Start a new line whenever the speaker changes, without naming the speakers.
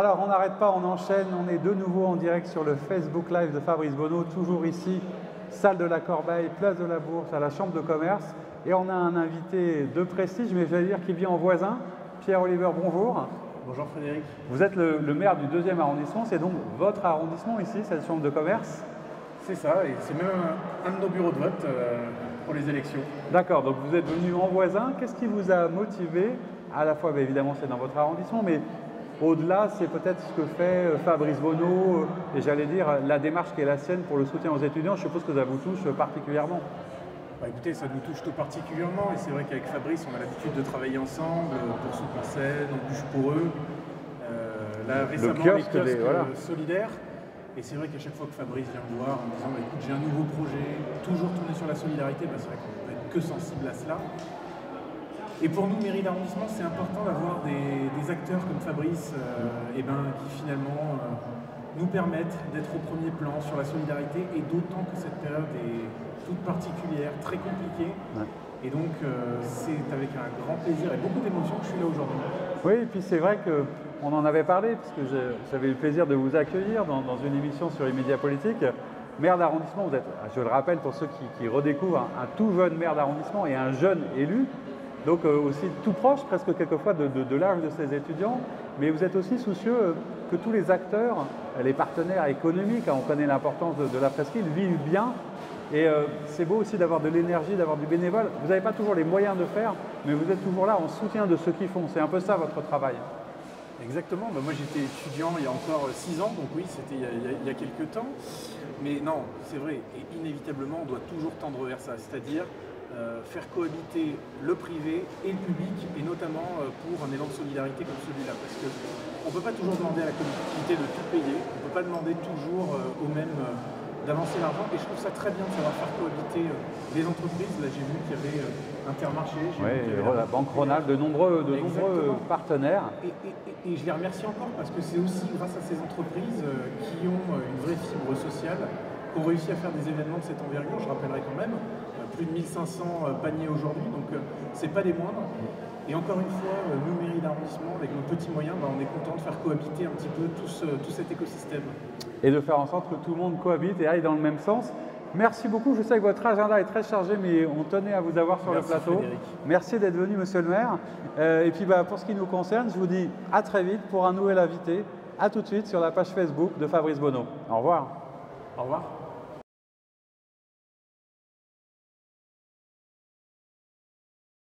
Alors, on n'arrête pas, on enchaîne. On est de nouveau en direct sur le Facebook Live de Fabrice Bonneau, toujours ici, salle de la Corbeille, place de la Bourse, à la Chambre de commerce. Et on a un invité de prestige, mais j'allais dire qui vient en voisin. Pierre-Oliver, bonjour.
Bonjour Frédéric.
Vous êtes le maire du 2e arrondissement, c'est donc votre arrondissement ici, cette Chambre de commerce?
C'est ça, et c'est même un de nos bureaux de vote pour les élections.
D'accord, donc vous êtes venu en voisin. Qu'est-ce qui vous a motivé? À la fois, évidemment, c'est dans votre arrondissement, mais au-delà, c'est peut-être ce que fait Fabrice Bonneau, et j'allais dire la démarche qui est la sienne pour le soutien aux étudiants. Je suppose que ça vous touche particulièrement.
Bah écoutez, ça nous touche tout particulièrement, et c'est vrai qu'avec Fabrice, on a l'habitude de travailler ensemble pour Soupe en Seine, on bûche pour eux. Là, récemment, les kiosques solidaires. Et c'est vrai qu'à chaque fois que Fabrice vient me voir en me disant écoute, j'ai un nouveau projet, toujours tourné sur la solidarité, c'est vrai qu'on peut être que sensible à cela. Et pour nous, mairie d'arrondissement, c'est important d'avoir des acteurs comme Fabrice qui finalement nous permettent d'être au premier plan sur la solidarité, et d'autant que cette période est toute particulière, très compliquée. Ouais. Et donc, c'est avec un grand plaisir et beaucoup d'émotion que je suis là aujourd'hui.
Oui, et puis c'est vrai qu'on en avait parlé, puisque j'avais eu le plaisir de vous accueillir dans une émission sur les médias politiques. Maire d'arrondissement, vous êtes, je le rappelle pour ceux qui redécouvrent, un tout jeune maire d'arrondissement et un jeune élu. Donc aussi tout proche, presque quelquefois, de l'âge de ces étudiants. Mais vous êtes aussi soucieux que tous les acteurs, les partenaires économiques, on connaît l'importance de la presqu'île, vivent bien. Et c'est beau aussi d'avoir de l'énergie, d'avoir du bénévole. Vous n'avez pas toujours les moyens de faire, mais vous êtes toujours là en soutien de ceux qui font. C'est un peu ça votre travail.
Exactement. Bah, moi j'étais étudiant il y a encore 6 ans, donc oui, c'était il y a quelques temps. Mais non, c'est vrai, et inévitablement on doit toujours tendre vers ça, c'est-à-dire faire cohabiter le privé et le public, et notamment pour un élan de solidarité comme celui-là. Parce qu'on ne peut pas toujours demander à la collectivité de tout payer, on ne peut pas demander toujours aux mêmes d'avancer l'argent, et je trouve ça très bien de savoir faire cohabiter les entreprises. Là j'ai vu qu'il y avait Intermarché,
la Banque Rhône-Alpes, de nombreux partenaires.
Et je les remercie encore, parce que c'est aussi grâce à ces entreprises qui ont une vraie fibre sociale qu'on réussit à faire des événements de cette envergure. Je rappellerai quand même plus de 1500 paniers aujourd'hui, donc c'est pas des moindres. Et encore une fois, nous, mairie d'arrondissement, avec nos petits moyens, on est content de faire cohabiter un petit peu tout cet écosystème. Et
de faire en sorte que tout le monde cohabite et aille dans le même sens. Merci beaucoup. Je sais que votre agenda est très chargé, mais on tenait à vous avoir sur le plateau.
Frédéric.
Merci d'être venu, monsieur le maire. Et puis pour ce qui nous concerne, je vous dis à très vite pour un nouvel invité. À tout de suite sur la page Facebook de Fabrice Bonneau. Au revoir.
Au revoir.